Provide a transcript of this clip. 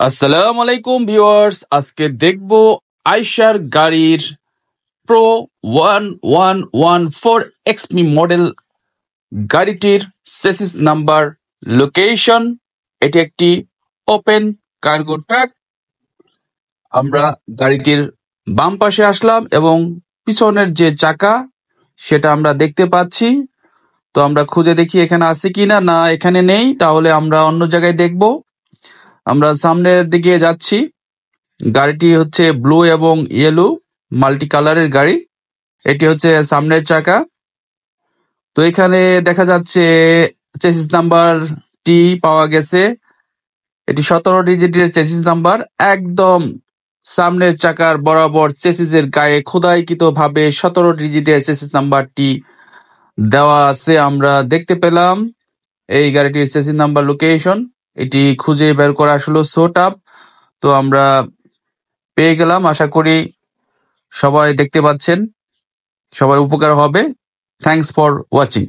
আসসালামু আলাইকুম ভিউয়ার্স, আজকে দেখব আইশার গাড়ির প্রো 1114 এক্সপি মডেল গাড়িটির চেসিস নাম্বার, লোকেশন। এটি একটি ওপেন কার্গো ট্রাক। আমরা গাড়িটির বাম পাশে আসলাম এবং পিছনের যে চাকা সেটা আমরা দেখতে পাচ্ছি। তো আমরা খুঁজে দেখি এখানে আছে কিনা, না এখানে নেই, তাহলে আমরা অন্য জায়গায় দেখব। আমরা সামনের দিকে যাচ্ছি। গাড়িটি হচ্ছে ব্লু এবং ইয়েলো মাল্টি কালারের গাড়ি। এটি হচ্ছে সামনের চাকা। তো এখানে দেখা যাচ্ছে চেসিস নাম্বার টি পাওয়া গেছে। এটি 17 ডিজিটের চেসিস নাম্বার। একদম সামনের চাকার বরাবর চেসিসের গায়ে খোদাইকৃত ভাবে 17 ডিজিটের চেসিস নাম্বারটি দেওয়া আছে। আমরা দেখতে পেলাম এই গাড়িটির চেসিস নাম্বার, লোকেশন। এটি খুঁজে বের করা আসলে সো টাফ। তো আমরা পেয়ে গেলাম। আশা করি সবাই দেখতে পাচ্ছেন, সবার উপকার হবে। Thanks for watching.